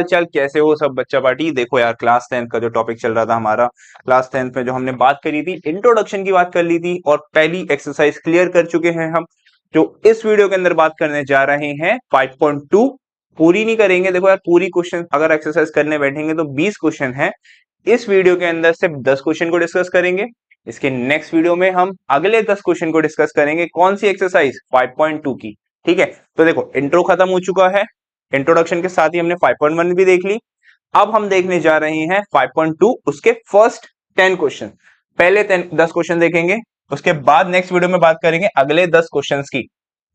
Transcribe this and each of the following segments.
चल कैसे हो सब बच्चा पार्टी। देखो यार, क्लास 10th का जो टॉपिक चल रहा था हमारा, क्लास 10th में जो हमने बात करी थी, इंट्रोडक्शन की बात कर ली थी और पहली एक्सरसाइज क्लियर कर चुके हैं हम। जो इस वीडियो के अंदर बात करने जा रहे हैं 5.2, पूरी नहीं करेंगे। देखो यार, पूरी क्वेश्चन अगर एक्सरसाइज करने बैठेंगे तो 20 क्वेश्चन है। इस वीडियो के अंदर सिर्फ 10 क्वेश्चन को डिस्कस करेंगे। इसके नेक्स्ट वीडियो में हम अगले 10 क्वेश्चन को डिस्कस करेंगे। कौन सी एक्सरसाइज? 5.2 की। ठीक है, तो देखो इंट्रो खत्म हो चुका है, इंट्रोडक्शन के साथ ही हमने 5.1 भी देख ली। अब हम देखने जा रहे हैं 5.2, उसके फर्स्ट 10 क्वेश्चन। पहले 10 क्वेश्चन देखेंगे, उसके बाद नेक्स्ट वीडियो में बात करेंगे अगले 10 क्वेश्चंस की।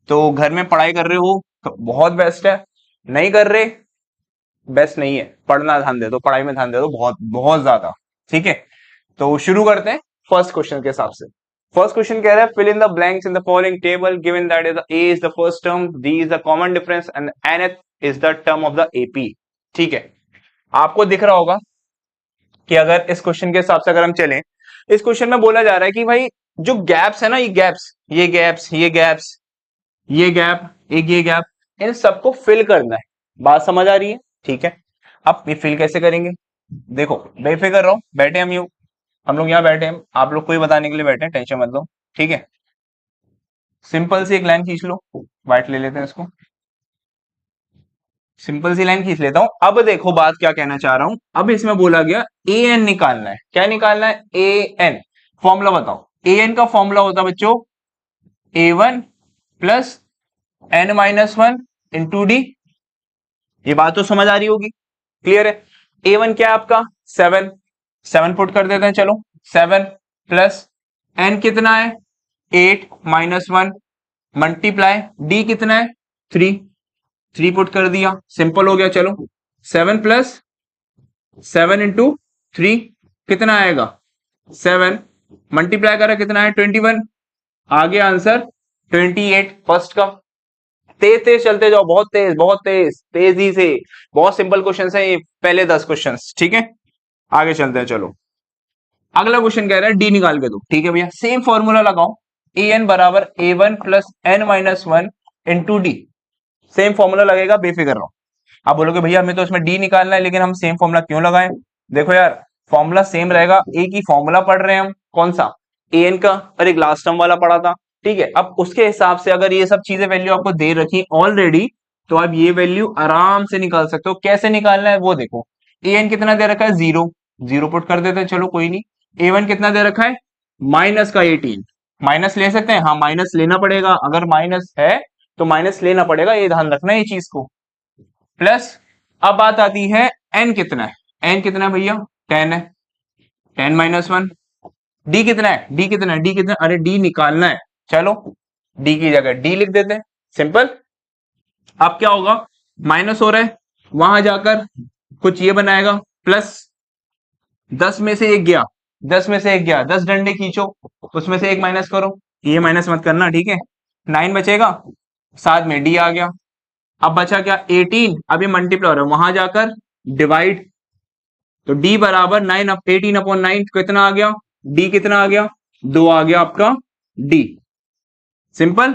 तो घर में पढ़ाई कर रहे हो तो बहुत बेस्ट है, नहीं कर रहे बेस्ट नहीं है। पढ़ना ध्यान दे दो, पढ़ाई में ध्यान दे दो, बहुत बहुत ज्यादा। ठीक है, तो शुरू करते हैं फर्स्ट क्वेश्चन के हिसाब से। फर्स्ट क्वेश्चन कह रहा है, fill in the blanks in the following table given that is A is the first term, D is the common difference and nth is the term of the AP. ठीक है, आपको दिख रहा होगा कि अगर इस क्वेश्चन के हिसाब से अगर हम चलें, इस क्वेश्चन में बोला जा रहा है कि भाई जो गैप्स है ना, ये गैप्स, ये गैप्स, ये गैप्स, ये गैप, एक ये गैप, इन सबको फिल करना है। बात समझ आ रही है? ठीक है, अब ये फिल कैसे करेंगे? देखो बेफिक्र रहो, बैठे हम लोग यहाँ बैठे हैं, आप लोग को ही बताने के लिए बैठे हैं, टेंशन मत लो। ठीक है, सिंपल सी एक लाइन खींच लो, व्हाइट ले लेते हैं इसको, सिंपल सी लाइन खींच लेता हूं। अब देखो बात क्या कहना चाह रहा हूं। अब इसमें बोला गया ए एन निकालना है। क्या निकालना है? A N. फॉर्मूला बताओ। ए एन का फॉर्मूला होता है बच्चों A one plus N minus one into D. ये बात तो समझ आ रही होगी, क्लियर है? ए वन क्या है आपका? 7, 7 पुट कर देते हैं, चलो 7 प्लस एन कितना है? 8 माइनस 1 मल्टीप्लाई डी कितना है? 3, 3 पुट कर दिया, सिंपल हो गया। चलो 7 प्लस 7 इंटू 3 कितना आएगा? 7 मल्टीप्लाई करा कितना है? 21। आ गया आंसर 28 फर्स्ट का। तेज तेज चलते जाओ, बहुत तेज, बहुत तेज, तेजी से। बहुत सिंपल क्वेश्चन है ये पहले 10 क्वेश्चन। ठीक है, आगे चलते हैं। चलो अगला क्वेश्चन कह रहा है डी निकाल के दो। ठीक है भैया, सेम फॉर्मूला लगाओ, ए एन बराबर A one plus N minus one into D. Same formula लगेगा, बेफिक्र रहो। आप बोलोगे भैया हमें तो इसमें डी निकालना है, लेकिन हम सेम फॉर्मूला क्यों लगाएं? देखो यार, फॉर्मूला सेम रहेगा, एक ही फॉर्मूला पढ़ रहे हैं हम। कौन सा? ए एन का, और एक लास्ट टर्म वाला पढ़ा था। ठीक है, अब उसके हिसाब से अगर ये सब चीजें वैल्यू आपको दे रखी ऑलरेडी, तो आप ये वैल्यू आराम से निकाल सकते हो। कैसे निकालना है वो देखो। ए एन कितना दे रखा है? 0, 0 पुट कर देते हैं, चलो कोई नहीं। ए वन कितना दे रखा है? माइनस का 18। माइनस ले सकते हैं? हाँ, माइनस लेना पड़ेगा। अगर माइनस है तो माइनस लेना पड़ेगा, ये ध्यान रखना ये चीज को। प्लस अब बात आती है एन कितना है? एन कितना है भैया? 10 है। 10 माइनस 1। डी कितना है? डी कितना है? डी कितना? अरे डी निकालना है, चलो डी की जगह डी लिख देते हैं, सिंपल। अब क्या होगा? माइनस हो रहा है, वहां जाकर कुछ ये बनाएगा, प्लस 10 में से एक गया, 10 में से एक गया, 10 डंडे खींचो, उसमें से एक माइनस करो। ये माइनस मत करना, ठीक है। 9 बचेगा, साथ में डी आ गया। अब बचा क्या? 18। अभी मल्टीप्लाई हो रहा है, वहां जाकर डिवाइड, तो डी बराबर 9 18 अपॉन 9 कितना आ गया? डी कितना आ गया? 2 आ गया आपका डी। सिंपल,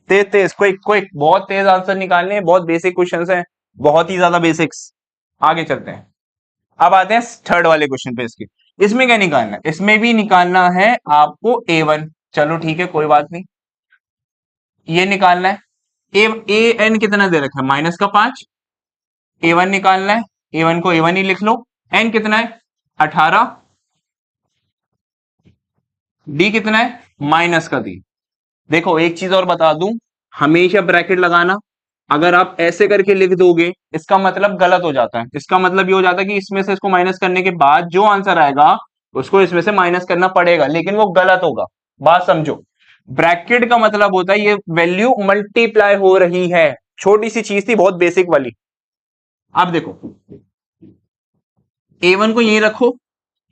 तेज तेज, क्विक क्विक, बहुत तेज आंसर निकालने हैं। बहुत बेसिक क्वेश्चंस हैं, बहुत ही ज्यादा बेसिक्स। आगे चलते हैं, अब आते हैं थर्ड वाले क्वेश्चन पे। इसके इसमें क्या निकालना है? इसमें भी निकालना है आपको ए वन। चलो ठीक है, कोई बात नहीं, ये निकालना है। ए एन कितना दे रखा है? माइनस का 5। ए वन निकालना है, ए वन को ए वन ही लिख लो। एन कितना है? 18। डी कितना है? माइनस का 3। देखो एक चीज और बता दूं, हमेशा ब्रैकेट लगाना। अगर आप ऐसे करके लिख दोगे, इसका मतलब गलत हो जाता है। इसका मतलब ये हो जाता है कि इसमें से इसको माइनस करने के बाद जो आंसर आएगा उसको इसमें से माइनस करना पड़ेगा, लेकिन वो गलत होगा। बात समझो, ब्रैकेट का मतलब होता है ये वैल्यू मल्टीप्लाई हो रही है। छोटी सी चीज थी, बहुत बेसिक वाली। अब देखो ए वन को यही रखो,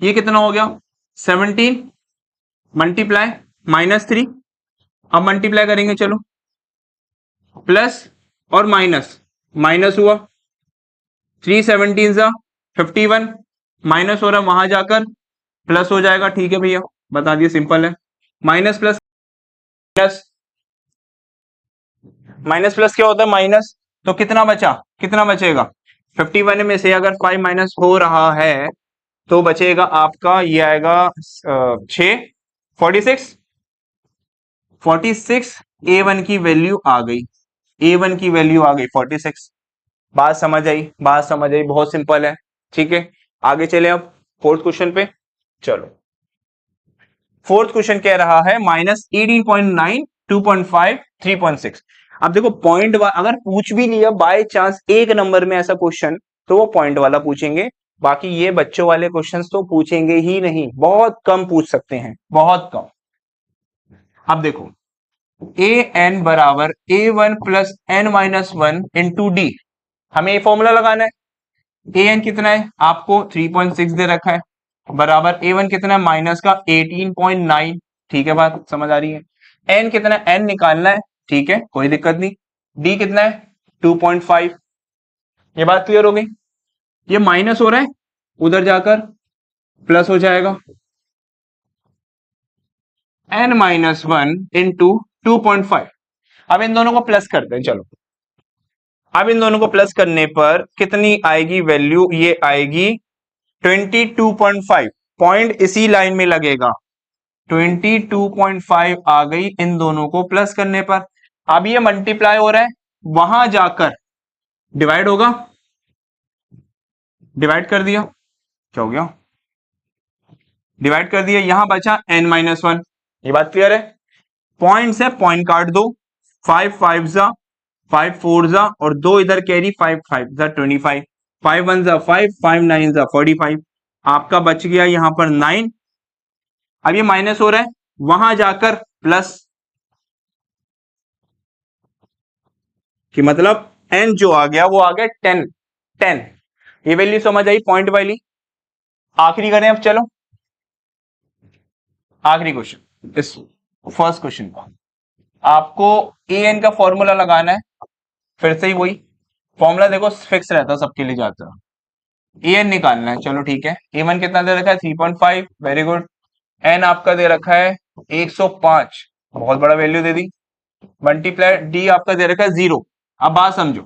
ये कितना हो गया? 17 मल्टीप्लाई -3। अब मल्टीप्लाई करेंगे, चलो प्लस और माइनस, माइनस हुआ 3 17 सा 51, माइनस हो रहा है, वहां जाकर प्लस हो जाएगा। ठीक है भैया, बता दिए, सिंपल है। Minus plus plus, minus plus क्या होता है? माइनस। तो कितना बचा? कितना बचेगा? 51 में से अगर 5 माइनस हो रहा है तो बचेगा आपका, ये आएगा 6, 46, 46 A1 की वैल्यू आ गई, A1 की वैल्यू आ गई 46। बात समझ आई, बात समझ आई, बहुत सिंपल है। ठीक है, आगे चले अब फोर्थ क्वेश्चन पे। चलो, फोर्थ क्वेश्चन कह रहा है -18.9, 2.5, 3.6। अब देखो पॉइंट अगर पूछ भी लिया बाय चांस एक नंबर में ऐसा क्वेश्चन, तो वो पॉइंट वाला पूछेंगे, बाकी ये बच्चों वाले क्वेश्चंस तो पूछेंगे ही नहीं, बहुत कम पूछ सकते हैं, बहुत कम। अब देखो, ए एन बराबर A1 plus N minus one into D, हमें ये फॉर्मूला लगाना है। ए एन कितना है आपको 3.6 दे रखा है, बराबर A1 कितना है माइनस का 18.9। ठीक है, बात समझ आ रही है। एन कितना है, एन निकालना है, ठीक है, कोई दिक्कत नहीं। डी कितना है 2.5। ये बात क्लियर हो गई। ये माइनस हो रहा है, उधर जाकर प्लस हो जाएगा, एन माइनस वन इंटू 2.5। अब इन दोनों को प्लस करते हैं, चलो। अब इन दोनों को प्लस करने पर कितनी आएगी वैल्यू, ये आएगी 22.5। पॉइंट इसी लाइन में लगेगा, 22.5 आ गई इन दोनों को प्लस करने पर। अब ये मल्टीप्लाई हो रहा है, वहां जाकर डिवाइड होगा, डिवाइड कर दिया, क्या हो गया, डिवाइड कर दिया, यहां बचा n माइनस वन। ये बात क्लियर है। पॉइंट्स है, पॉइंट काट दो, 5 5 जा 5 4 जा और दो इधर कैरी, 5 5 जा 25, 5 1 जा 5, 5 9 जा 45। आपका बच गया यहां पर 9। अब ये माइनस हो रहा है, वहां जाकर प्लस, कि मतलब n जो आ गया वो आ गया 10 10। ये वैल्यू समझ आई पॉइंट वाली। आखिरी करें अब, चलो आखिरी क्वेश्चन, इस फर्स्ट क्वेश्चन का आपको ए एन का फॉर्मूला लगाना है। फिर से ही वही फॉर्मूला, देखो फिक्स रहता है सबके लिए, जाता है। ए एन निकालना है, चलो ठीक है। ए वन कितना दे रखा है 3.5, वेरी गुड। एन आपका दे रखा है 105, बहुत बड़ा वैल्यू दे दी। मल्टीप्लाई डी आपका दे रखा है 0। अब बात समझो,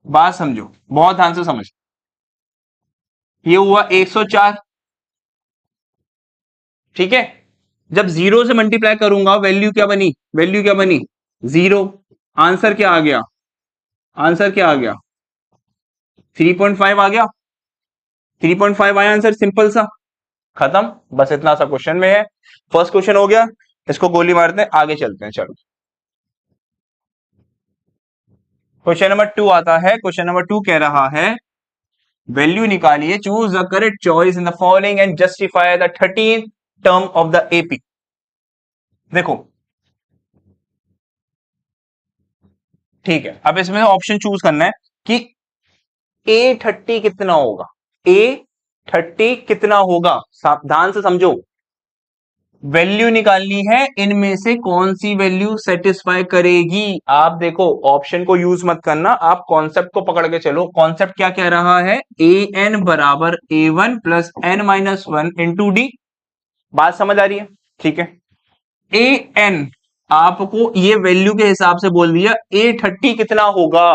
बात समझो, बहुत ध्यान से समझ। ये हुआ 104, ठीक है। जब 0 से मल्टीप्लाई करूंगा वैल्यू क्या बनी, वैल्यू क्या बनी 0। आंसर क्या आ गया, आंसर क्या आ गया 3.5 आ गया, 3.5 आया आंसर, सिंपल सा, खत्म। बस इतना सा क्वेश्चन में है। फर्स्ट क्वेश्चन हो गया, इसको गोली मारते हैं, आगे चलते हैं, चलो। क्वेश्चन नंबर 2 आता है। क्वेश्चन नंबर 2 कह रहा है वैल्यू निकालिए, choose the correct choice in the following and justify the 13th term of the AP. देखो ठीक है, अब इसमें ऑप्शन चूज करना है कि A30 कितना होगा, A30 कितना होगा, सावधान से समझो। वैल्यू निकालनी है, इनमें से कौन सी वैल्यू सेटिस्फाई करेगी। आप देखो ऑप्शन को यूज मत करना, आप कॉन्सेप्ट को पकड़ के चलो। कॉन्सेप्ट क्या कह रहा है, ए एन बराबर A1 plus N minus one into D. बात समझ आ रही है, ठीक है। ए एन आपको ये वैल्यू के हिसाब से बोल दिया, A30 कितना होगा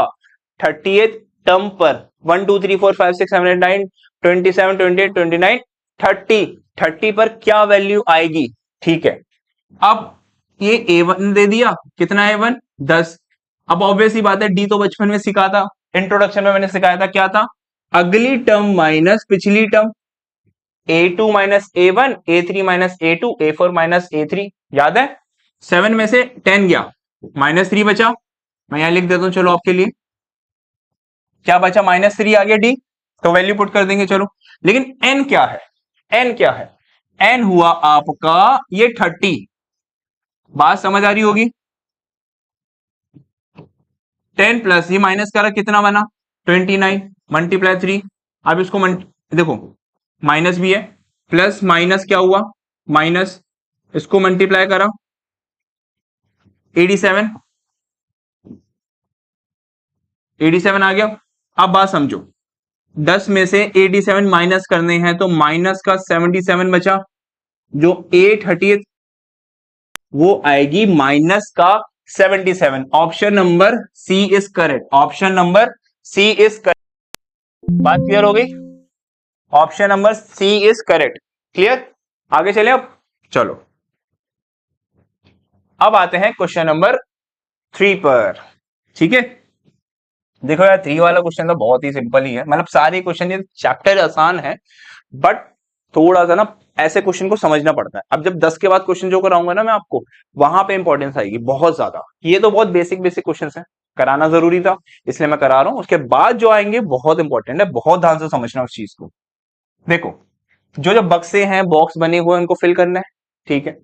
30th टर्म पर, 1 2 3 4 5 6 7 8 9 27 28 29 30, 30 पर क्या वैल्यू आएगी, ठीक है। अब ये A1 दे दिया, कितना है A1 10। अब ऑब्वियस ही बात है, डी तो बचपन में सीखा था, इंट्रोडक्शन में मैंने सिखाया था, क्या था, अगली टर्म माइनस पिछली term, A2 minus A1, A3 minus A2, A4 minus A3, याद है। 7 में से 10 गया, -3 बचा, मैं यहां लिख देता हूं चलो आपके लिए, क्या बचा -3 आ गया डी, तो वैल्यू पुट कर देंगे चलो। लेकिन एन क्या है, एन क्या है, एन हुआ आपका ये 30। बात समझ आ रही होगी। 10 प्लस ये माइनस करा, कितना बना 29, मल्टीप्लाई 3। अब इसको देखो माइनस भी है, प्लस माइनस क्या हुआ माइनस, इसको मल्टीप्लाई करा 87, 87 आ गया। अब बात समझो, 10 में से 87 माइनस करने हैं तो माइनस का 77 बचा, जो 830 वो आएगी माइनस का 77। Option number C is correct, option number C is correct. बात क्लियर हो गई? Option number C is correct. Clear? आगे चले अब। चलो अब आते हैं क्वेश्चन नंबर 3 पर। ठीक है, देखो यार 3 वाला क्वेश्चन तो बहुत ही सिंपल ही है, मतलब सारे क्वेश्चन, ये चैप्टर आसान है, बट थोड़ा सा ना ऐसे क्वेश्चन को समझना पड़ता है। अब जब 10 के बाद क्वेश्चन जो कराऊंगा ना मैं आपको, वहां पे इंपॉर्टेंस आएगी बहुत ज्यादा। ये तो बहुत बेसिक बेसिक क्वेश्चन है, कराना जरूरी था इसलिए मैं करा रहा हूं। उसके बाद जो आएंगे बहुत इंपॉर्टेंट है, बहुत ध्यान से समझना उस चीज को। देखो, जो जो बक्से हैं, बॉक्स बने हुए हैं, उनको फिल करना है। ठीक है,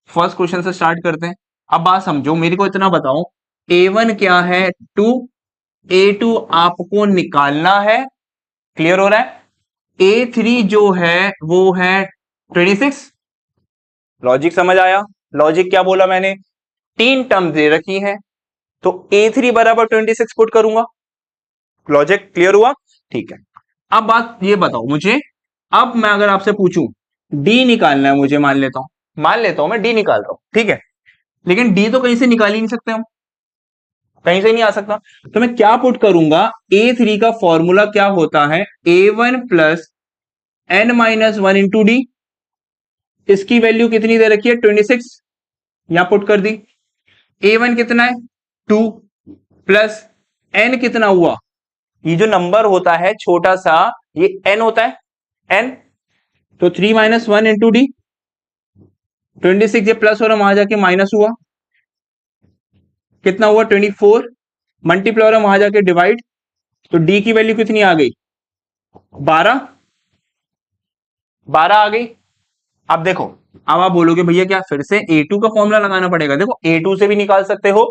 फर्स्ट क्वेश्चन से स्टार्ट करते हैं। अब बात समझो, मेरे को इतना बताओ, A1 क्या है? 2, A2 आपको निकालना है। क्लियर हो रहा है? A3 जो है वो है 26। लॉजिक समझ आया? लॉजिक क्या बोला मैंने? 3 टर्म दे रखी है, तो A3 बराबर 26 पुट करूंगा। लॉजिक क्लियर हुआ? ठीक है, अब बात ये बताओ मुझे, अब मैं अगर आपसे पूछूं डी निकालना है मुझे, मान लेता हूं मैं डी निकाल रहा हूं, ठीक है, लेकिन डी तो कहीं से निकाल ही नहीं सकते हम, कहीं से नहीं आ सकता, तो मैं क्या पुट करूंगा? A3 का फॉर्मूला क्या होता है? A1 plus n-1 into D. इसकी वैल्यू कितनी दे रखी है? 26, यहां पुट कर दी। A1 कितना है? 2 प्लस n कितना हुआ? ये जो नंबर होता है छोटा सा, ये n होता है, n, तो 3-1 इंटू डी। 26 ये प्लस और वहां जाके माइनस हुआ, कितना हुआ? 24, मल्टीप्लाई और वहां जाके डिवाइड, तो डी की वैल्यू कितनी आ गई? 12, 12 आ गई। अब देखो, अब आप बोलोगे भैया क्या फिर से A2 का फॉर्मूला लगाना पड़ेगा? देखो A2 से भी निकाल सकते हो,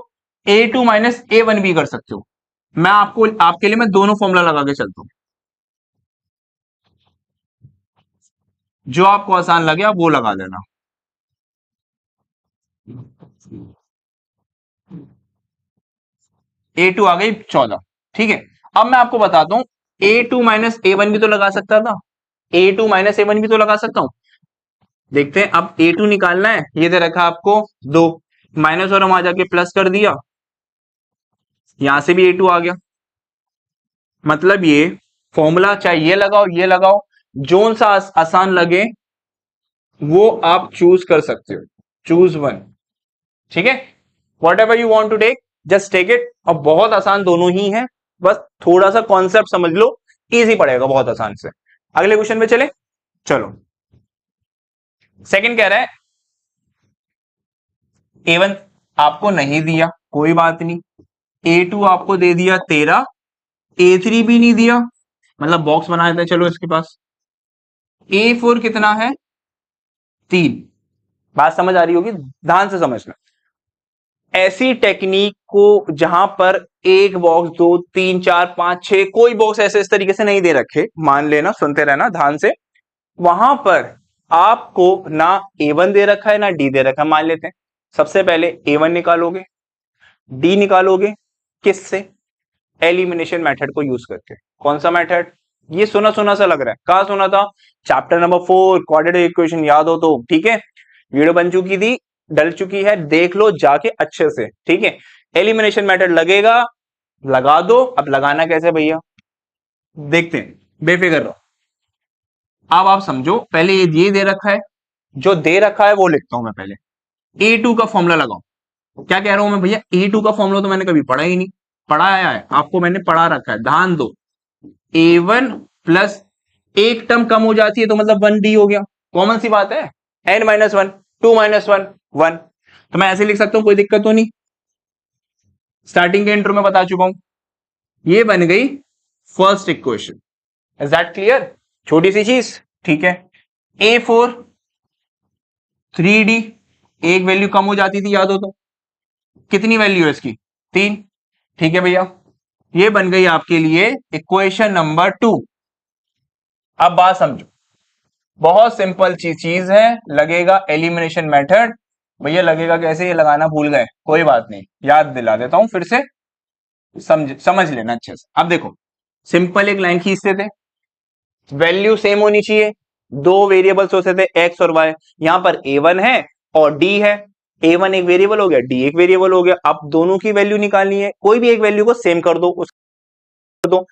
A2 माइनस A1 भी कर सकते हो। मैं आपको, आपके लिए मैं दोनों फॉर्मूला लगा के चलता हूं, जो आपको आसान लगे आप वो लगा देना। A2 आ गई 14। ठीक है, अब मैं आपको बताता हूं, A2 माइनस A1 भी तो लगा सकता था, A2 माइनस A1 भी तो लगा सकता हूं। देखते हैं, अब A2 निकालना है, ये दे रखा आपको 2, माइनस और हम आ जाके प्लस कर दिया, यहां से भी A2 आ गया। मतलब ये फॉर्मूला चाहे ये लगाओ ये लगाओ, जोन सा आसान लगे वो आप चूज कर सकते हो, चूज वन। ठीक है, whatever you want to take, just take it. और बहुत आसान दोनों ही है, बस थोड़ा सा कॉन्सेप्ट समझ लो, इजी पड़ेगा बहुत आसान से। अगले क्वेश्चन पे चले, चलो। सेकंड कह रहा है A1 आपको नहीं दिया, कोई बात नहीं, A2 आपको दे दिया 13, A3 भी नहीं दिया, मतलब बॉक्स बनाया था, चलो इसके पास। A4 कितना है? 3। बात समझ आ रही होगी, ध्यान से समझना। ऐसी टेक्निक को जहां पर एक बॉक्स, 2, 3, 4, 5, 6, कोई बॉक्स ऐसे इस तरीके से नहीं दे रखे, मान लेना, सुनते रहना ध्यान से, वहां पर आपको ना A1 दे रखा है ना D दे रखा है, मान लेते हैं। सबसे पहले A1 निकालोगे, D निकालोगे, किससे? एलिमिनेशन मेथड को यूज करके। कौन सा मेथड? ये सुना सुना सा लग रहा है, कहां सुना था? चैप्टर नंबर 4 क्वाड्रेटिक इक्वेशन, याद हो तो ठीक है, वीडियो बन चुकी थी, डल चुकी है, देख लो जाके अच्छे से। ठीक है, एलिमिनेशन मेथड लगेगा, लगा दो। अब लगाना कैसे भैया, देखते हैं, बेफिक्र रहो। अब आप समझो, पहले ये दे रखा है, जो दे रखा है वो लिखता हूं मैं पहले। A2 का फॉर्मूला लगाओ। क्या कह रहा हूं मैं भैया? A2 का फॉर्मूला तो मैंने कभी पढ़ा ही नहीं, पढ़ाया है आपको, मैंने पढ़ा रखा है, ध्यान दो। A1 प्लस एक टर्म कम हो जाती है तो मतलब 1D हो गया, कॉमन सी बात है, n-1, 2-1, 1, तो मैं ऐसे लिख सकता हूं, कोई दिक्कत तो नहीं। स्टार्टिंग के इंट्रो में बता चुका हूं, ये बन गई first equation. Is that clear? छोटी सी चीज, ठीक है। A4 3D, एक वैल्यू कम हो जाती थी, याद हो तो, कितनी वैल्यू है इसकी? 3। ठीक है भैया, ये बन गई आपके लिए इक्वेशन नंबर 2। अब बात समझो, बहुत सिंपल चीज है, लगेगा एलिमिनेशन मेथड। भैया लगेगा कैसे, ये लगाना भूल गए, कोई बात नहीं, याद दिला देता हूं फिर से, समझ लेना अच्छे से। अब देखो, सिंपल एक लाइन खींचते थे, वैल्यू सेम होनी चाहिए, दो वेरिएबल्स होते थे एक्स और वाई, यहां पर A1 है और D है, A1 एक वेरिएबल हो गया, D एक वेरिएबल हो गया। अब दोनों की वैल्यू निकालनी है, कोई भी एक वैल्यू को सेम कर दो, उसको दो,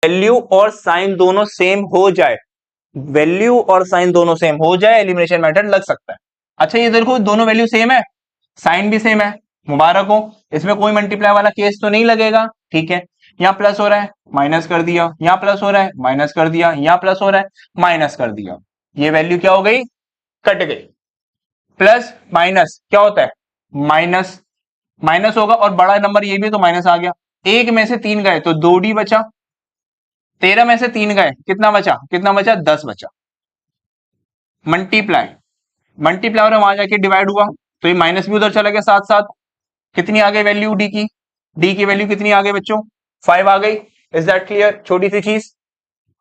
वैल्यू और साइन दोनों सेम हो जाए, वैल्यू और साइन दोनों सेम हो जाए, एलिमिनेशन मेथड लग सकता है। अच्छा ये देखो दोनों वैल्यू सेम है, साइन भी सेम है, मुबारक हो, इसमें कोई मल्टीप्लाई वाला केस तो नहीं लगेगा। ठीक है, यहाँ प्लस हो रहा है माइनस कर दिया, यहाँ प्लस हो रहा है माइनस कर दिया, यहाँ प्लस हो रहा है माइनस कर दिया, ये वैल्यू क्या हो गई, कट गई। प्लस माइनस क्या होता है, माइनस, माइनस होगा और बड़ा नंबर ये भी तो माइनस आ गया। एक में से तीन गए तो 2d बचा, 13 में से तीन गए कितना बचा, कितना बचा, 10 बचा। मल्टीप्लाई, मल्टीप्लाई और वहां जाके डिवाइड हुआ तो ये माइनस भी उधर चला गया साथ साथ। कितनी आ गई वैल्यू डी की, डी की वैल्यू कितनी आ गई बच्चों, 5 आ गई। इज दैट क्लियर, छोटी सी चीज।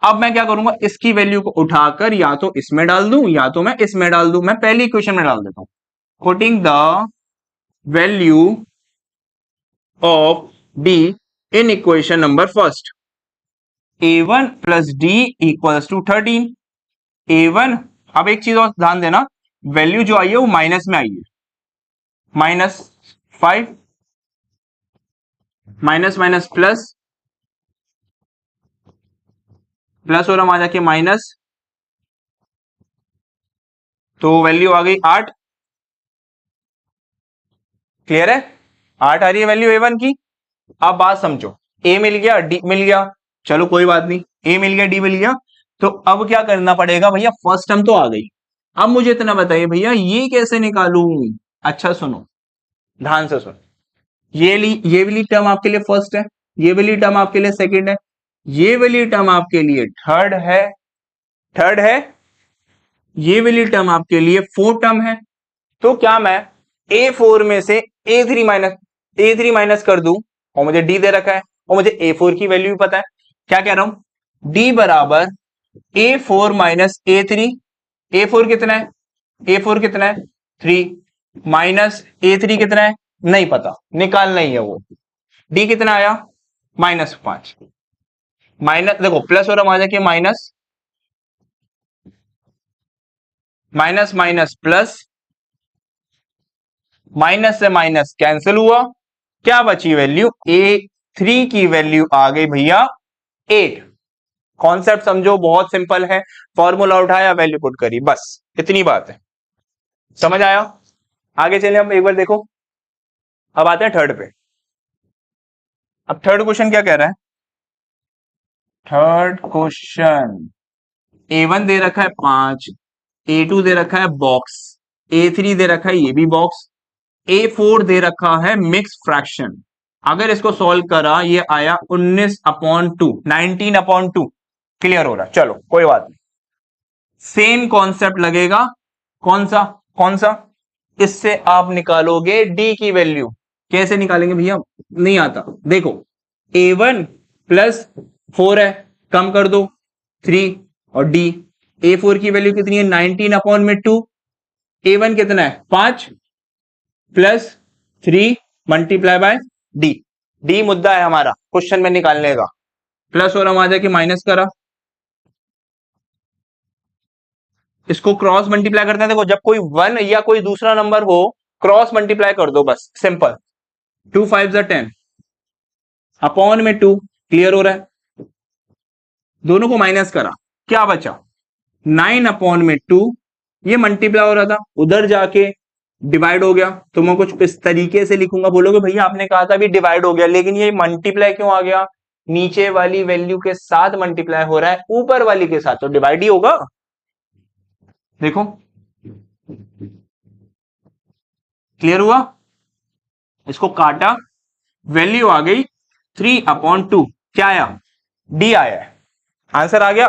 अब मैं क्या करूंगा, इसकी वैल्यू को उठाकर या तो इसमें डाल दूं या तो मैं इसमें डाल दूं। मैं पहली इक्वेशन में डाल देता हूं, putting the value of D in equation number first, a1 plus D equals to 13। a1, अब एक चीज और ध्यान देना, वैल्यू जो आई है वो माइनस में आई है, -5, माइनस माइनस प्लस, प्लस और हम आ जाके माइनस, तो वैल्यू आ गई 8। क्लियर है, 8 आ रही है वैल्यू a1 की। अब बात समझो, a मिल गया d मिल गया, चलो कोई बात नहीं, a मिल गया d मिल गया, तो अब क्या करना पड़ेगा भैया, फर्स्ट टर्म तो आ गई। अब मुझे इतना बताइए भैया ये कैसे निकालूं। अच्छा सुनो, ध्यान से सुनो, ये वाली टर्म आपके लिए फर्स्ट है, ये वाली टर्म आपके लिए सेकंड है, ये वाली टर्म आपके लिए थर्ड है, थर्ड है, ये वाली टर्म आपके लिए फोर्थ टर्म है। तो क्या मैं a4 में से a3 माइनस कर दूं, और मुझे d दे रखा है और मुझे a4 की वैल्यू भी पता है, क्या कह रहा हूं, d बराबर a4 माइनस a3, a4 कितना है, a4 कितना है 3, माइनस a3 कितना है नहीं पता, निकालना ही है वो। d कितना आया -5, माइनस देखो प्लस और हम आ जाके minus, minus minus plus, minus से माइनस कैंसिल हुआ, क्या बची वैल्यू, a3 की वैल्यू आ गई भैया 8। कॉन्सेप्ट समझो, बहुत सिंपल है, फॉर्मूला उठाया वैल्यू पुट करी, बस इतनी बात है, समझ आया। आगे चले हम एक बार देखो, अब आते हैं थर्ड पे। अब थर्ड क्वेश्चन क्या कह रहा है, थर्ड क्वेश्चन a1 दे रखा है 5, a2 दे रखा है बॉक्स, a3 दे रखा है ये भी बॉक्स, a4 दे रखा है मिक्स फ्रैक्शन। अगर इसको सॉल्व करा ये आया 19/2, 19/2। क्लियर हो रहा, चलो कोई बात नहीं, सेम कॉन्सेप्ट लगेगा। कौन सा, कौन सा, इससे आप निकालोगे d की वैल्यू। कैसे निकालेंगे भैया, नहीं आता, देखो a1 प्लस 4 है, कम कर दो 3, और d, a4 की वैल्यू कितनी है 19/2, a1 कितना है 5 plus 3 multiply by d, d मुद्दा है हमारा क्वेश्चन में निकालने का। प्लस और हम आ जाके माइनस करा, इसको क्रॉस मल्टीप्लाई करते हैं, देखो जब कोई 1 या कोई दूसरा नंबर हो क्रॉस मल्टीप्लाई कर दो बस, सिंपल, 2 5 10 अपॉन में 2। क्लियर हो रहा है, दोनों को माइनस करा, क्या बचा 9/2, ये मल्टीप्लाई हो रहा था उधर जाके डिवाइड हो गया, तो मैं कुछ इस तरीके से लिखूंगा, बोलोगे भैया आपने कहा था भी डिवाइड हो गया, लेकिन ये मल्टीप्लाई क्यों आ गया, नीचे वाली वैल्यू के साथ मल्टीप्लाई हो रहा है, ऊपर वाली के साथ तो डिवाइड ही होगा। देखो क्लियर हुआ, इसको काटा, वैल्यू आ गई 3/2, क्या आया, डी आया है। आंसर आ गया,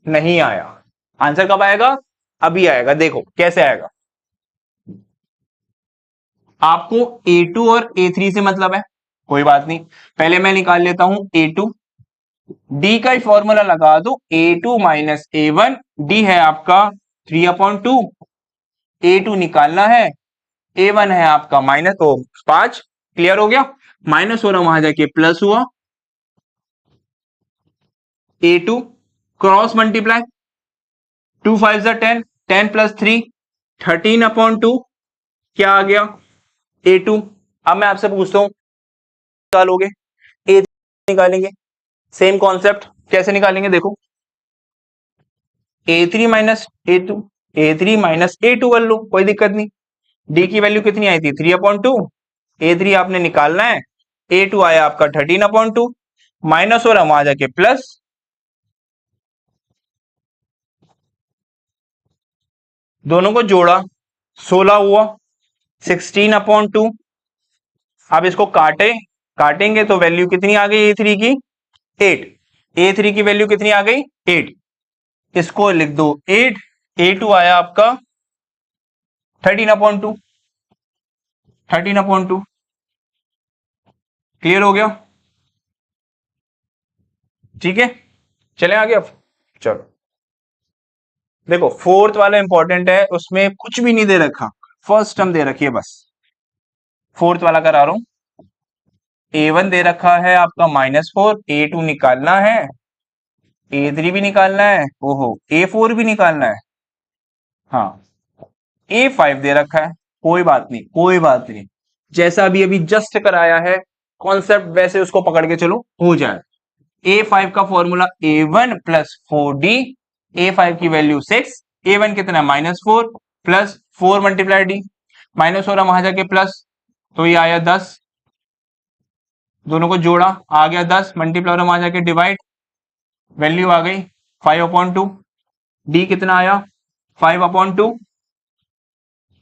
नहीं आया, आंसर कब आएगा, अभी आएगा, देखो कैसे आएगा। आपको a2 और a3 से मतलब है, कोई बात नहीं, पहले मैं निकाल लेता हूं a2, d का ही फॉर्मूला लगा दो, a2 माइनस a1, d है आपका 3/2, a2 निकालना है, a1 है आपका माइनस 5। क्लियर हो गया, माइनस हो रहा वहां जाके प्लस हुआ, a2 क्रॉस मल्टीप्लाई, 2 5 10, 10 प्लस 3 13/2, क्या आ गया a2। अब मैं आपसे पूछता हूं निकालोगे, a निकालेंगे, सेम कॉन्सेप्ट, कैसे निकालेंगे देखो, A3 minus A2, A3 minus A2 कर लो, कोई दिक्कत नहीं। डी की वैल्यू कितनी आई थी 3/2, A3 आपने निकालना है, A2 आया आपका 13/2, माइनस हो रहा वहां जाके प्लस, दोनों को जोड़ा 16 हुआ, 16/2। अब इसको काटेंगे तो वैल्यू कितनी आ गई A3 की 8, A3 की वैल्यू कितनी आ गई 8, इसको लिख दो 8, A2 आया आपका 13/2, 13/2। क्लियर हो गया, ठीक है, चले आगे अब। चलो देखो फोर्थ वाला इंपॉर्टेंट है, उसमें कुछ भी नहीं दे रखा, फर्स्ट टर्म दे रखी है बस। फोर्थ वाला करा रहा हूं, A1 दे रखा है आपका -4, A2 निकालना है, A3 भी निकालना है, ओहो A4 भी निकालना है, हाँ A5 दे रखा है, कोई बात नहीं कोई बात नहीं, जैसा अभी अभी जस्ट कराया है कॉन्सेप्ट वैसे उसको पकड़ के चलो हो जाए। A5 का formula A1 plus 4D, A5 की वैल्यू 6, A1 कितना -4 प्लस 4 मल्टीप्लाई D, माइनस हो रहा वहां जाके प्लस, तो ये आया 10, दोनों को जोड़ा आ गया 10, मल्टीप्लाई हो रहा वहां जाके डिवाइड, वैल्यू आ गई 5/2, D कितना आया 5/2।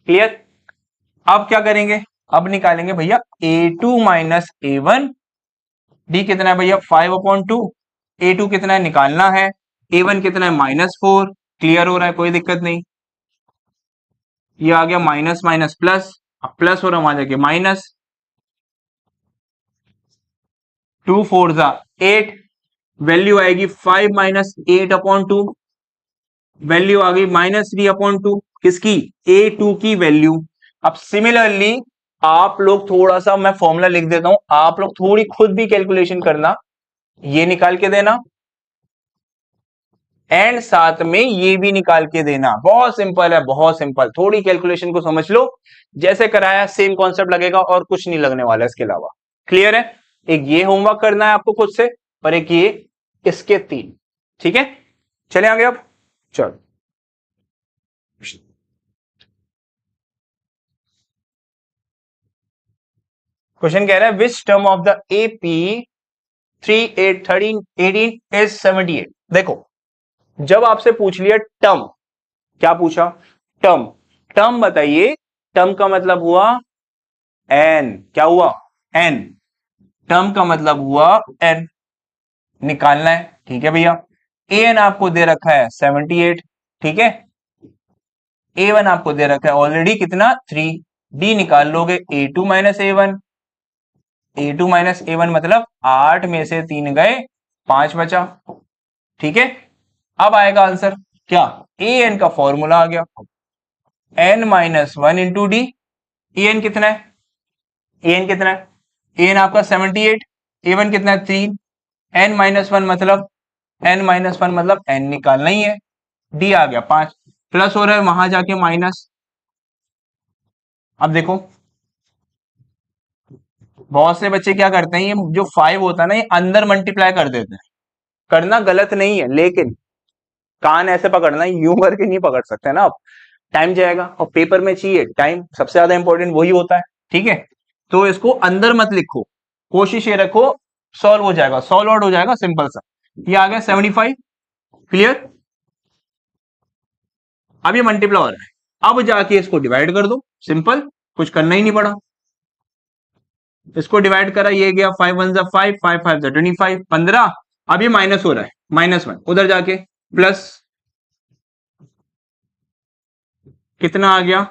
क्लियर, अब क्या करेंगे, अब निकालेंगे भैया A2 माइनस A1, D कितना है भैया 5/2, A2 कितना है निकालना है, A1 कितना है -4, क्लियर हो रहा है कोई दिक्कत नहीं, ये आ गया माइनस माइनस प्लस, अब प्लस हो रहा वहां जाके माइनस, 2 4 जा 8, वैल्यू आएगी 5 माइनस 8/2, वैल्यू आ गई -3/2, किसकी A2 की वैल्यू। अब सिमिलरली आप लोग थोड़ा सा, मैं फॉर्मूला लिख देता हूं, आप लोग थोड़ी खुद भी कैलकुलेशन करना, ये निकाल के देना एंड साथ में ये भी निकाल के देना, बहुत सिंपल है बहुत सिंपल, थोड़ी कैलकुलेशन को समझ लो, जैसे कराया सेम कॉन्सेप्ट लगेगा और कुछ नहीं लगने वाला इसके अलावा। क्लियर है, एक ये होमवर्क करना है आपको खुद से, और एक ये, इसके 3, ठीक है, चले आगे अब। चलो क्वेश्चन कह रहा है which term of the AP 3 8 13 18 is 78। देखो जब आपसे पूछ लिया टर्म, क्या पूछा टर्म, टर्म बताइए, टर्म का मतलब हुआ n, क्या हुआ n, टर्म का मतलब हुआ n, निकालना है, ठीक है भैया। an आपको दे रखा है 78, ठीक है, A1 आपको दे रखा है ऑलरेडी कितना 3, D निकाल लोगे A2 minus A1, A2 minus A1 मतलब 8 में से 3 गए 5 बचा, ठीक है। अब आएगा आंसर क्या, an का फॉर्मूला आ गया n minus 1 into D, an कितना है, an कितना है, an आपका 78, A1 कितना है 3, n माइनस 1 मतलब n निकालना ही है, d आ गया 5, प्लस हो रहा है वहां जाके माइनस। अब देखो बहुत से बच्चे क्या करते हैं, ये जो 5 होता है ना ये अंदर मल्टीप्लाई कर देते हैं, करना गलत नहीं है लेकिन कान ऐसे पकड़ना, यूं करके नहीं पकड़ सकते ना आप, टाइम जाएगा और पेपर में चाहिए टाइम, सबसे ज्यादा इंपॉर्टेंट वही होता है, ठीक है। तो इसको अंदर मत लिखो, कोशिश ये रखो सॉल्व हो जाएगा, सॉल्व आउट हो जाएगा सिंपल सा। ये आ गया 75, क्लियर। अब ये मल्टीप्लाई हो रहा है, अब जाके इसको डिवाइड कर दो, सिंपल, कुछ करना ही नहीं पड़ा, इसको डिवाइड करा, ये गया 5 1 जा 5, 5 5 जा 25, 15, अब ये माइनस हो रहा है -1, उधर जाके प्लस, कितना आ गया,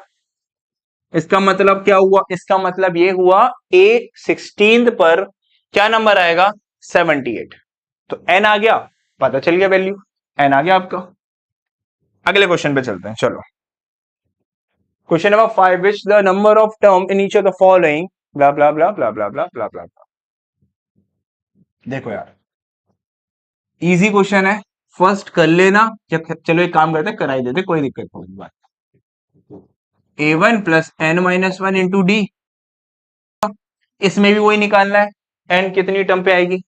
इसका मतलब क्या हुआ, इसका मतलब ये हुआ A16 पर क्या नंबर आएगा 78, तो n आ गया, पता चल गया वैल्यू, n आ गया आपका। अगले क्वेश्चन पे चलते हैं, चलो question number 5, which the number of term in each of the following blah blah blah blah blah blah blah blah. देखो यार इजी क्वेश्चन है, फर्स्ट कर लेना, चलो एक काम करते कराई देते, कोई दिक्कत नहीं बात। A1 plus n minus 1 into D, इसमें भी वही निकालना है, n कितनी टर्म पे आएगी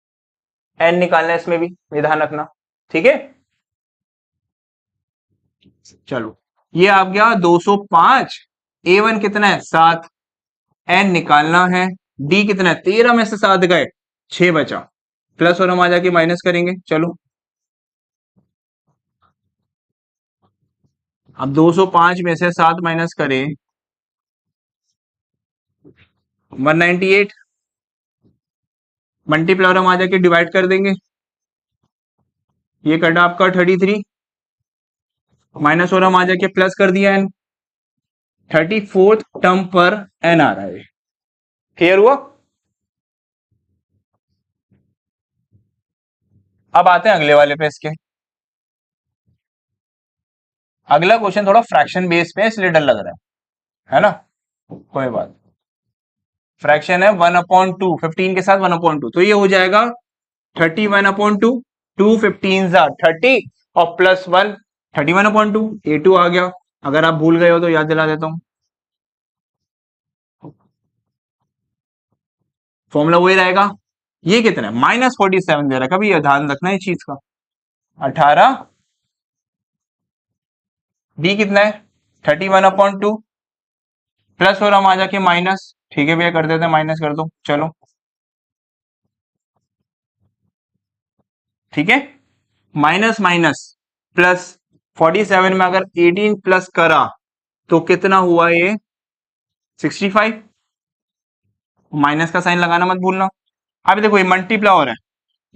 एन निकालना है, इसमें भी ध्यान रखना, ठीक है। चलो ये आ गया 205, A1 कितना है 7, एन निकालना है, डी कितना है 13 में से 7 गए 6 बचा, प्लस और हम आ जाके माइनस करेंगे। चलो अब 205 में से 7 माइनस करें 198, मल्टीप्लाई और हम आ जाके डिवाइड कर देंगे, ये कटा आपका 33, माइनस और हम आ जाके प्लस कर दिया एन, 34th टर्म पर एन आ रहा है। क्लियर हुआ? अब आते हैं अगले वाले पे इसके। अगला क्वेश्चन थोड़ा फ्रैक्शन बेस पे है इसलिए डर लग रहा है ना, कोई बात। फ्रैक्शन है 1/2, 15 के साथ 1/2, तो ये हो जाएगा 31/2, 2 15 30 और प्लस 1 31/2, A2 आ गया। अगर आप भूल गए हो तो याद दिला देता हूं, फॉर्मूला वही रहेगा। ये कितना है -47 दे रहा है, कभी ये ध्यान रखना है चीज का। 18, बी कितना है 31/2, प्लस और हम आ जाके माइनस, ठीक है भैया कर देते हैं, माइनस कर दो चलो, ठीक है। माइनस माइनस प्लस, 47 में अगर 18 प्लस करा तो कितना हुआ ये 65, माइनस का साइन लगाना मत भूलना। अब देखो ये मल्टीप्लाई हो रहा है,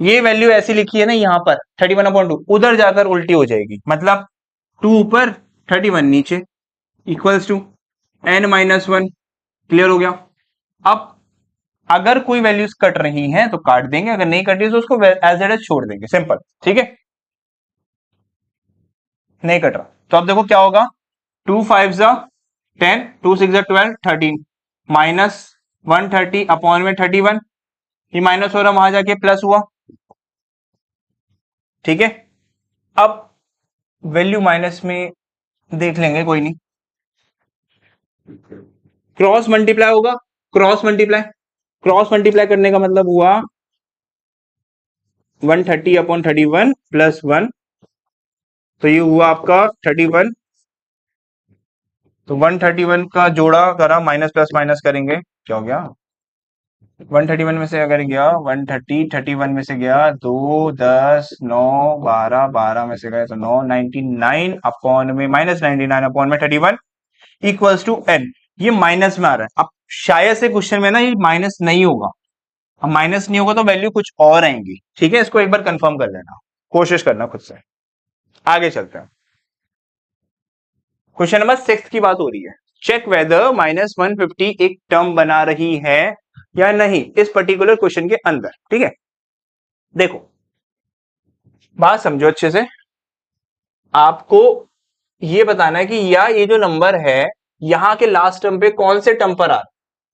ये वैल्यू ऐसी लिखी है ना यहाँ पर 31/2, उधर जाकर उल्टी हो जाएगी, मतलब 2 ऊपर 31 नीचे, इक्वल्स टू n-1। क्लियर हो गया? अब अगर कोई वैल्यूज कट रही हैं तो काट देंगे, अगर नहीं कट रही तो उसको एज इट इज छोड़ देंगे, सिंपल, ठीक है। नहीं कट रहा तो अब देखो क्या होगा, 2 5 10, 2 6 12, 13, माइनस 130 अपॉन में 31, ये माइनस हो रहा वहां जाके प्लस हुआ, ठीक है। अब वैल्यू माइनस में देख लेंगे, कोई नहीं, क्रॉस मल्टीप्लाई होगा, क्रॉस मल्टीप्लाई, क्रॉस मल्टीप्लाई करने का मतलब हुआ 130/31 प्लस 1, तो ये हुआ आपका 31, तो 131 का जोड़ा करा, माइनस प्लस माइनस करेंगे, क्या हो गया 131 में से अगर गया 130, 31 में से गया 2 10 9 12, 12 में से गए तो 9, 99 अपॉन में -99 अपॉन में 31 इक्वल्स टू n। ये माइनस में आ रहा है, अब शायद से क्वेश्चन में ना ये माइनस नहीं होगा, अब माइनस नहीं होगा तो वैल्यू कुछ और आएंगी, ठीक है। इसको एक बार कंफर्म कर लेना, कोशिश करना खुद से। आगे चलते हैं, क्वेश्चन नंबर 6 की बात हो रही है, चेक वेदर -150 एक टर्म बना रही है या नहीं इस पर्टिकुलर क्वेश्चन के अंदर, ठीक है। देखो बात समझो अच्छे से, आपको ये बताना है कि या ये जो नंबर है यहां के लास्ट टर्म पे कौन से टर्म पर आ रहा,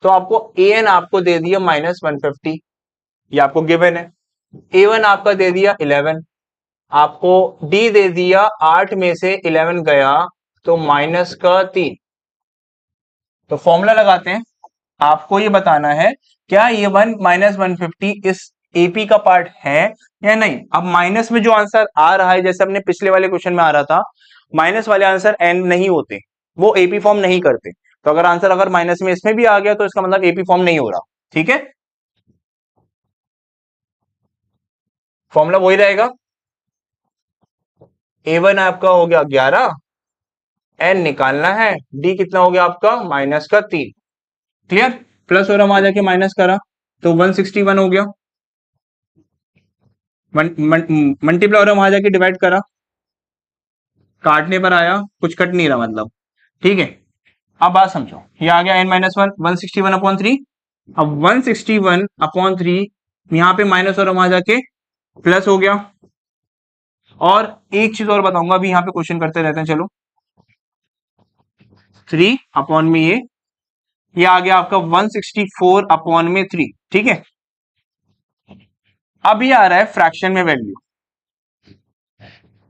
तो आपको an आपको दे दिया -150, ये आपको गिवन है, a1 आपका दे दिया 11, आपको d दे दिया 8 में से 11 गया तो -3, तो फॉर्मूला लगाते हैं, आपको ये बताना है क्या ये 150 इस एपी का पार्ट है या नहीं। अब माइनस में जो आंसर आ रहा है, जैसे अपने पिछले वाले क्वेश्चन में आ रहा था, माइनस वाले आंसर एन नहीं होते, वो एपी फॉर्म नहीं करते, तो अगर आंसर अगर माइनस में इसमें भी आ गया तो इसका मतलब एपी फॉर्म नहीं हो रहा, ठीक है। फॉर्मूला वही रहेगा, A1 आपका हो गया 11, एन निकालना है, डी कितना हो गया आपका -3, क्लियर। प्लस और हम आ जाके माइनस करा तो 161 हो गया, मल्टीप्लाई और हम आ जाके डिवाइड करा, काटने पर आया, कुछ कट नहीं रहा मतलब, ठीक है। अब बात समझो, ये आ गया n-1 161/3, अब 161/3 यहां पे माइनस और हम आ जाके प्लस हो गया। और एक चीज और बताऊंगा, अभी यहां पे क्वेश्चन करते रहते हैं, चलो 3/में ये आ गया आपका 164/3, ठीक है। अब ये आ रहा है फ्रैक्शन में वैल्यू,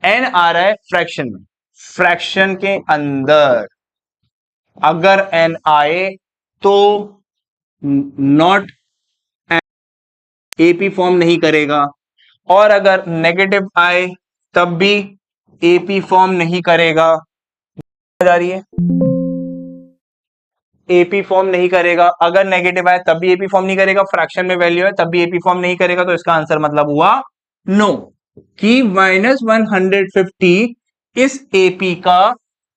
n आ रहा है फ्रैक्शन में, फ्रैक्शन के अंदर अगर n आए तो नॉट एपी फॉर्म नहीं करेगा, और अगर नेगेटिव आए तब भी एपी फॉर्म नहीं करेगा। जा रही है, एपी फॉर्म नहीं करेगा। अगर नेगेटिव आए तब भी एपी फॉर्म नहीं करेगा, फ्रैक्शन में वैल्यू है तब भी एपी फॉर्म नहीं करेगा। तो इसका आंसर मतलब हुआ नो, कि -150 इस एपी का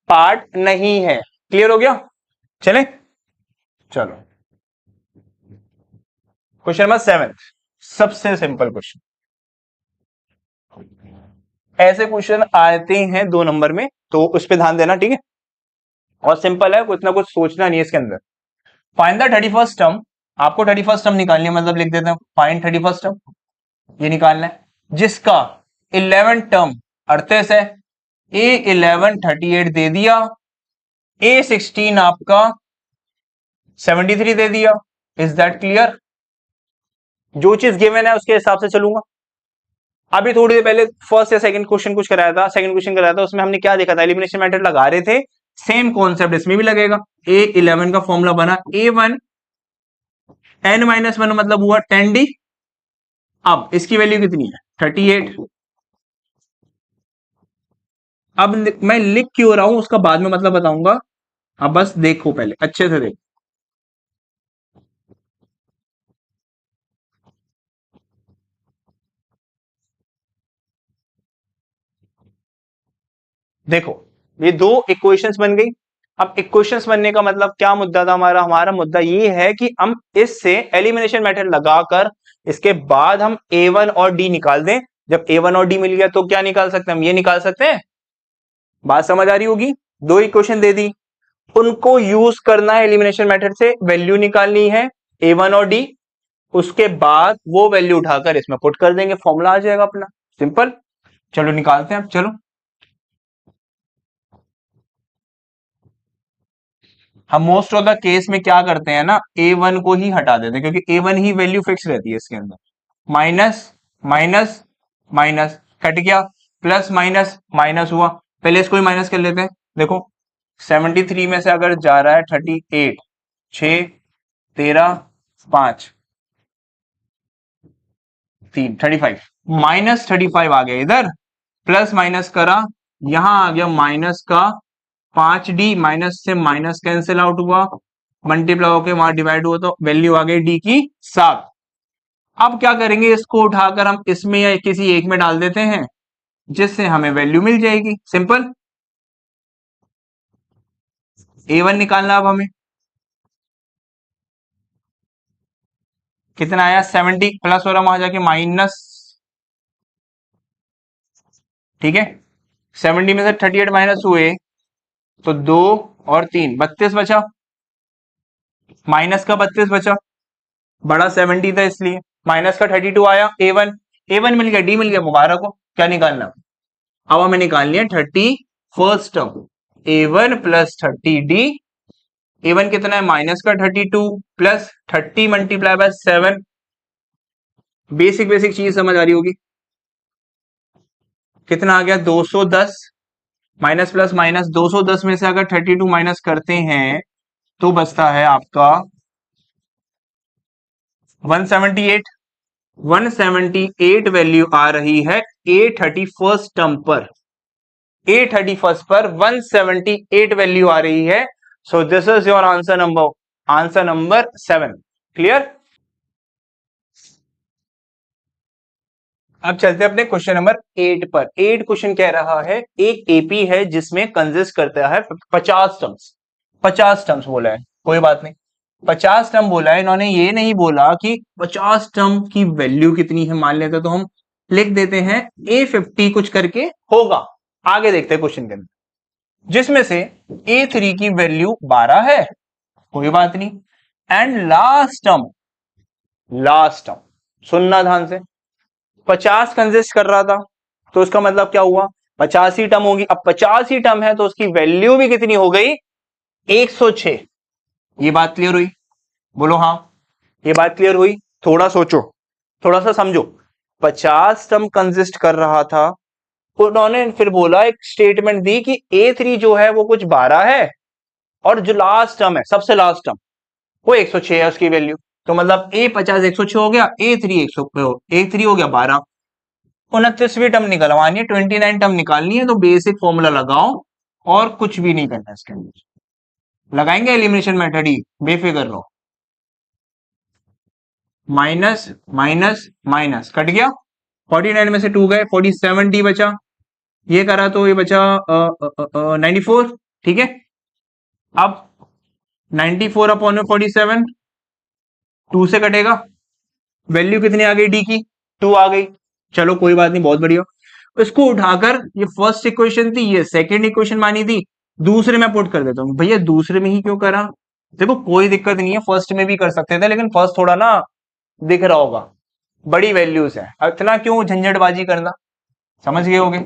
पार्ट नहीं है। क्लियर हो गया? चले, चलो क्वेश्चन नंबर 7, सबसे सिंपल क्वेश्चन। ऐसे क्वेश्चन आते हैं 2 नंबर में, तो उस पर ध्यान देना, ठीक है? और सिंपल है, कुछ ना कुछ सोचना नहीं है इसके अंदर। फाइंड द 31st टर्म, आपको 31st टर्म निकालनी है, मतलब लिख देते हैं फाइंड 31st टर्म, ये निकालना है, जिसका 11 टर्म 38 है। A11 38 दे दिया, A16 आपका 73 दे दिया। Is that clear? जो चीज गिवन है उसके हिसाब से चलूंगा। अभी थोड़ी देर पहले फर्स्ट या सेकंड क्वेश्चन कुछ कराया था, सेकंड क्वेश्चन कराया था, उसमें हमने क्या देखा था, एलिमिनेशन मेथड लगा रहे थे। सेम कॉन्सेप्ट इसमें भी लगेगा। A11 का फॉर्मूला बना A1 n-1 मतलब हुआ 10D। अब इसकी वैल्यू कितनी है? 38। अब मैं लिख क्यों रहा हूं उसका बाद में मतलब बताऊंगा। अब बस देखो, पहले अच्छे से देखो। देखो, ये दो इक्वेशंस बन गई। अब इक्वेशंस बनने का मतलब क्या मुद्दा था हमारा? हमारा मुद्दा ये है कि हम इससे एलिमिनेशन मेथड लगाकर इसके बाद हम A1 और D निकाल दें। जब A1 और D मिल गया तो क्या निकाल सकते हैं? हम ये निकाल सकते हैं। बात समझ आ रही होगी? दो इक्वेशन दे दी, उनको यूज करना है एलिमिनेशन मेथड से, वैल्यू निकालनी है A1 और D। उसके बाद वो वैल्यू उठाकर इसमें पुट कर देंगे, फॉर्मूला आ जाएगा अपना, सिंपल। चलो निकालते हैं अब, चलो। हम मोस्ट ऑफ द केस में क्या करते हैं ना, A1 को ही हटा देते हैं, क्योंकि A1 ही वैल्यू फिक्स रहती है इसके अंदर। माइनस माइनस माइनस कट गया, प्लस माइनस माइनस हुआ। पहले इसको ही माइनस कर लेते हैं। देखो 73 में से अगर जा रहा है 38, 6 13 5 3 35, -35 आ गया इधर, प्लस माइनस करा, यहां आ गया माइनस का 5D, माइनस से माइनस कैंसिल आउट हुआ, मल्टीप्लाई होकर वहां डिवाइड हुआ तो वैल्यू आ गई D की 7। अब क्या करेंगे, इसको उठाकर हम इसमें या किसी एक में डाल देते हैं, जिससे हमें वैल्यू मिल जाएगी, सिंपल। A1 निकालना अब हमें, कितना आया 70, प्लस और हम वहां जाके माइनस, ठीक है। 70 में से 38 माइनस हुए तो 2 और 3 32 बचा, माइनस का 32 बचा, बड़ा 70 था इसलिए, माइनस का 32 आया। A1 मिल गया, D मिल गया, मुबारक हो। क्या निकालना? अब हमें निकालनी है 31st term, A1 plus 30D। A1 कितना है? माइनस का 32 plus 30 multiply by 7। Basic basic चीज समझ आ रही होगी। कितना आ गया? 210, माइनस प्लस माइनस, 210 में से अगर 32 माइनस करते हैं तो बचता है आपका 178। 178 वैल्यू आ रही है A31st टर्म पर, A31st पर 178 वैल्यू आ रही है। So this is your answer number 7। Clear? अब चलते हैं अपने क्वेश्चन नंबर 8 पर। 8 क्वेश्चन कह रहा है, एक एपी है जिसमें कंसिस्ट करता है 50 टर्म्स। 50 टर्म्स बोला है, कोई बात नहीं। 50 टर्म बोला है, इन्होंने ये नहीं बोला कि 50 टर्म की वैल्यू कितनी है। मान लेते तो हम लिख देते हैं A50 कुछ करके होगा। आगे देखते हैं क्वेश्चन के अंदर, जिसमें से A3 की वैल्यू 12 है, कोई बात नहीं। एंड लास्ट टर्म सुनना ध्यान से, 50 कंसिस्ट कर रहा था, तो उसका मतलब क्या हुआ? 50 ही टर्म होगी। अब 50 ही टर्म है तो उसकी वैल्यू भी कितनी हो गई? 106। ये बात क्लियर हुई? बोलो हाँ, ये बात क्लियर हुई? थोड़ा सोचो, थोड़ा सा समझो। 50 टर्म कंसिस्ट कर रहा था, उन्होंने फिर बोला, एक स्टेटमेंट दी कि A3 जो है वो कुछ 12 है, और जो लास्ट टर्म है, सबसे लास्ट टर्म, वो 106 है उसकी वैल्यू। तो मतलब A50 106 हो गया, A3 100, A3 हो गया 12। 29वीं टर्म निकलवानी है, 29 टर्म निकालनी है, तो बेसिक फॉर्मूला लगाओ और कुछ भी नहीं करना इसके अंदर। लगाएंगे एलिमिनेशन मेथड ही, बेफिक्र रहो। माइनस माइनस माइनस कट गया, 49 में से 2 गए, 47 बचा, ये करा तो ये बचा 94। ठीक है, अब 94 अपॉन 47, 2 से कटेगा, वैल्यू कितनी आ गई डी की, 2 आ गई। चलो कोई बात नहीं, बहुत बढ़िया। इसको उठाकर, ये फर्स्ट इक्वेशन थी, ये सेकंड इक्वेशन मानी थी, दूसरे में पुट कर देता हूँ। भैया दूसरे में ही क्यों करा? देखो कोई दिक्कत नहीं है, फर्स्ट में भी कर सकते थे, लेकिन फर्स्ट थोड़ा ना दिख रहा होगा, बड़ी वैल्यूज है, इतना क्यों झंझटबाजी करना, समझ गए होगे।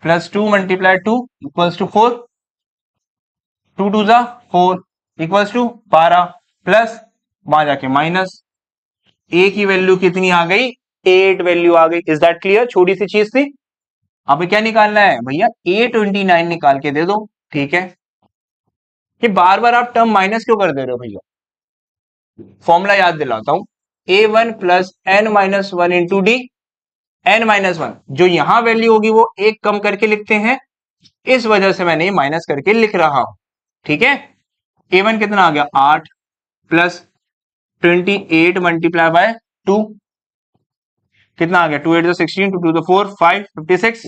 +2 × 2 = 4, 2 2 जा 4 = 12, प्लस वहां जाके माइनस, ए की वैल्यू कितनी आ गई, 8 वैल्यू आ गई। Is that clear? छोटी सी चीज थी। अब क्या निकालना है भैया, A29 निकाल के दे दो। ठीक है, कि बार बार आप टर्म माइनस क्यों कर दे रहे हो भैया? फॉर्मूला याद दिलाता हूं, A1 + n-1 into D, n-1 जो यहां वैल्यू होगी वो एक कम करके लिखते हैं, इस वजह से मैंने ये माइनस करके लिख रहा हूं। ठीक है, A1 कितना आ गया, 8 प्लस 28 मल्टीप्लाई बाय 2, कितना आ गया, 2 8 16, 2 2 4 5 56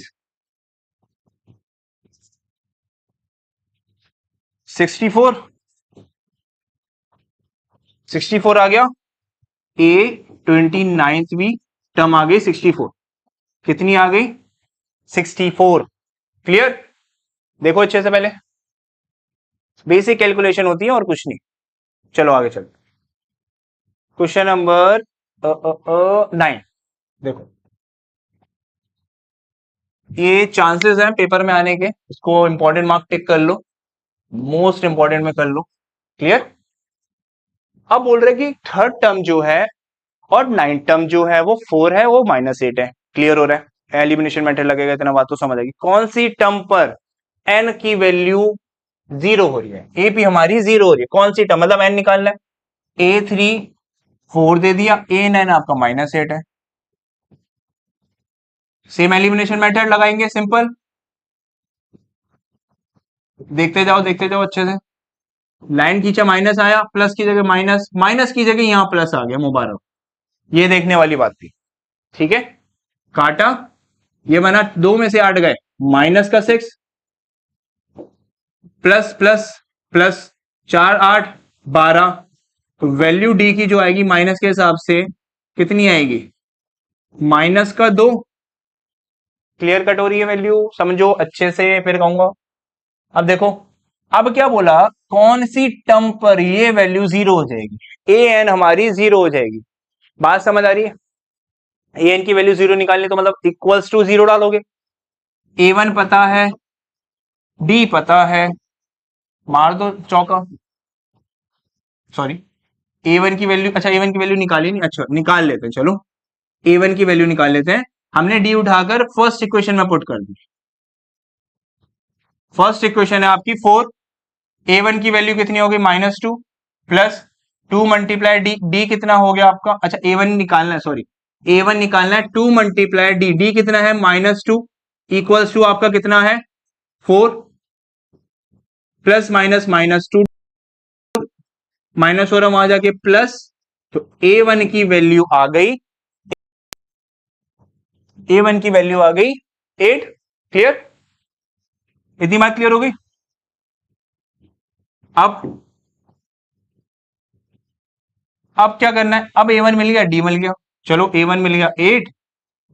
64 64 आ गया। A29वीं टर्म आ गई 64, कितनी आ गई, 64। क्लियर? देखो अच्छे से, पहले बेसिक कैलकुलेशन होती है और कुछ नहीं। चलो आगे चलो, क्वेश्चन नंबर 9 देखो, ये चांसेस हैं पेपर में आने के, इसको इंपॉर्टेंट मार्क टिक कर लो, मोस्ट इंपॉर्टेंट में कर लो। क्लियर? अब बोल रहे कि थर्ड टर्म जो है और 9 टर्म जो है वो 4 है, वो -8 है। क्लियर हो रहा है? एलिमिनेशन मेथड लगेगा, इतना बात तो समझ आएगी। कौन सी टर्म पर n की वैल्यू 0 हो रही है, AP हमारी 0 हो रही है, कौन सी टर्म, मतलब n निकालना है। A3 4 दे दिया, A9 आपका -8 है। सेम एलिमिनेशन मेथड लगाएंगे, सिंपल, देखते जाओ अच्छे से। लाइन खींचा, माइनस आया, प्लस की जगह माइनस, माइनस की जगह यहां प्लस आ गया, मुबारक, ये देखने वाली बात थी। ठीक है, काटा, ये बना 2 में से 8 गए, माइनस का 6 प्लस प्लस प्लस 4 8 12, तो वैल्यू डी की जो आएगी माइनस के हिसाब से कितनी आएगी, -2। क्लियर कट हो रही है वैल्यू, समझो अच्छे से, फिर कहूंगा। अब देखो, अब क्या बोला, कौन सी टर्म पर ये वैल्यू 0 हो जाएगी, ए एन हमारी 0 हो जाएगी। बात समझ आ रही है? ए एन की वैल्यू 0 निकालनी, तो मतलब =0 डालोगे। A1 पता है, डी पता है, मार दो चौका। सॉरी, A1 की वैल्यू, अच्छा A1 की वैल्यू निकाली नहीं, अच्छा निकाल लेते हैं, चलो A1 की वैल्यू निकाल लेते हैं। हमने डी उठाकर फर्स्ट इक्वेशन में पुट कर दी। फर्स्ट इक्वेशन है आपकी 4, A1 की वैल्यू कितनी होगी, -2 प्लस 2 × डी, डी कितना हो गया आपका, अच्छा A1 निकालना है, सॉरी A1 निकालना है, 2 × डी, डी कितना है, -2 इक्वल्स टू आपका कितना है, 4 प्लस माइनस -2 माइनस हो रहा वहां जाके प्लस, तो A1 की वैल्यू आ गई, A1 की वैल्यू आ गई 8। क्लियर? इतनी बात क्लियर हो गई? अब क्या करना है, अब A1 मिल गया, डी मिल गया, चलो A1 मिल गया 8,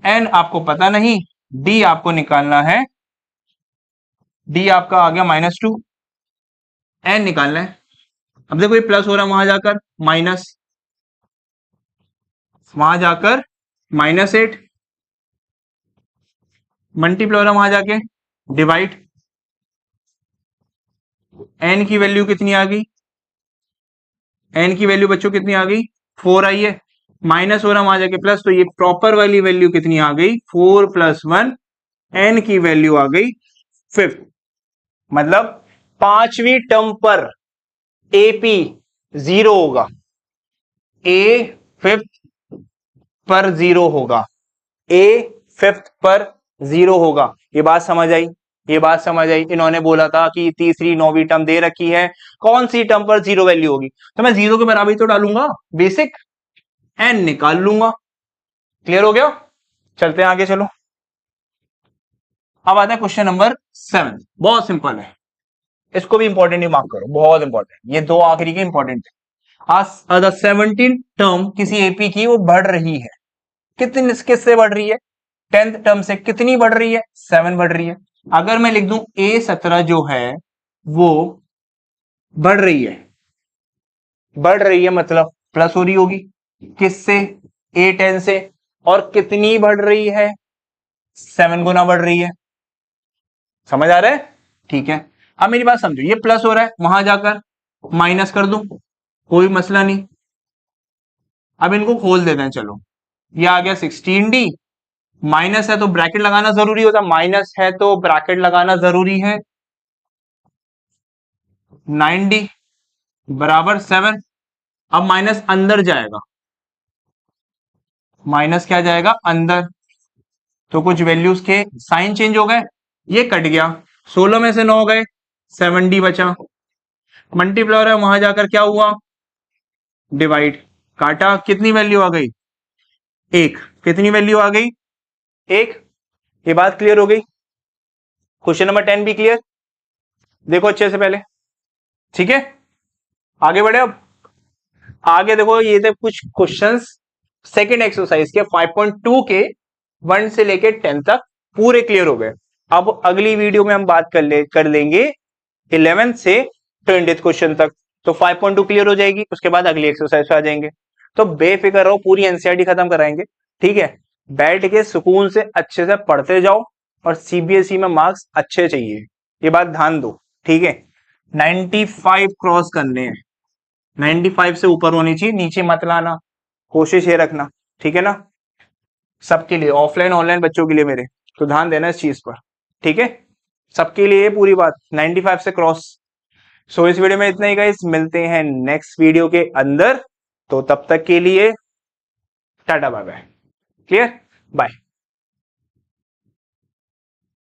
n आपको पता नहीं, डी आपको निकालना है, डी आपका आ गया -2, n निकालना है। अब देखो ये प्लस हो रहा है, वहां जाकर माइनस, वहां जाकर -8, मल्टीप्लाई हो रहा है वहां जाके डिवाइड, n की वैल्यू कितनी आ गई, n की वैल्यू बच्चों कितनी आ गई, 4 आई है, माइनस हो रहा वहां जाके प्लस, तो ये प्रॉपर वाली वैल्यू कितनी आ गई, 4 + 1, n की वैल्यू आ गई 5। मतलब पांचवी टर्म पर AP 0 होगा, A 5 पर 0 होगा, फिफ्थ पर 0 होगा। ये बात समझ आई, ये बात समझ आई। इन्होंने बोला था कि तीसरी नौवीं टर्म दे रखी है, कौन सी टर्म पर 0 वैल्यू होगी, तो मैं 0 के बराबर ही तो डालूंगा, बेसिक एन निकाल लूंगा। क्लियर हो गया? चलते हैं आगे, चलो। अब आता है क्वेश्चन नंबर 7, बहुत सिंपल है, इसको भी इंपॉर्टेंट ही मार्क करो, बहुत इंपॉर्टेंट, ये दो आखिरी के इंपॉर्टेंट है। आज 17 टर्म किसी एपी की वो बढ़ रही है, कितनी किससे बढ़ रही है, 10th टर्म से कितनी बढ़ रही है, 7 बढ़ रही है। अगर मैं लिख दूं A17 जो है वो बढ़ रही है, बढ़ रही है मतलब प्लस हो रही होगी, किससे, A10 से, और कितनी बढ़ रही है, 7 गुना बढ़ रही है। समझ आ रहा है? ठीक है, अब मेरी बात समझो, ये प्लस हो रहा है, वहां जाकर माइनस कर दूं, कोई मसला नहीं। अब इनको खोल देते हैं, चलो। ये आ गया 16D, माइनस है तो ब्रैकेट लगाना जरूरी होता, माइनस है तो ब्रैकेट लगाना जरूरी है। 9D बराबर 7। अब माइनस अंदर जाएगा, माइनस क्या जाएगा, अंदर, तो कुछ वैल्यूज के साइन चेंज हो गए, ये कट गया, 16 में से 9 गए, 7D बचा। मल्टीप्लाई हो रहा है, वहां जाकर क्या हुआ, डिवाइड, काटा, कितनी वैल्यू आ गई, 1। कितनी वैल्यू आ गई, 1। ये बात क्लियर हो गई? क्वेश्चन नंबर 10 भी क्लियर? देखो अच्छे से पहले, ठीक है, आगे बढ़े। अब आगे देखो, ये थे कुछ क्वेश्चंस सेकंड एक्सरसाइज के 5.2 के 1 से लेके 10 तक पूरे क्लियर हो गए। अब अगली वीडियो में हम बात कर लेंगे 11 से 20 क्वेश्चन तक, तो 5.2 क्लियर हो जाएगी, उसके बाद अगली एक्सरसाइज पे आ जाएंगे। तो बेफिक्र रहो, पूरी एनसीईआरटी खत्म कराएंगे, ठीक है। बैठ के सुकून से अच्छे से पढ़ते जाओ, और सीबीएसई में मार्क्स अच्छे चाहिए, ये बात ध्यान दो, ठीक है। 95 क्रॉस करने हैं, 95 से ऊपर होनी चाहिए, नीचे मत लाना, कोशिश ये रखना, ठीक है ना। सबके लिए, ऑफलाइन ऑनलाइन बच्चों के लिए मेरे, तो ध्यान देना इस चीज पर, ठीक है। सबके लिए पूरी बात 95 से क्रॉस। सो इस वीडियो में इतना ही गाइस, मिलते हैं नेक्स्ट वीडियो के अंदर, तो तब तक के लिए tata bye bye, clear, bye.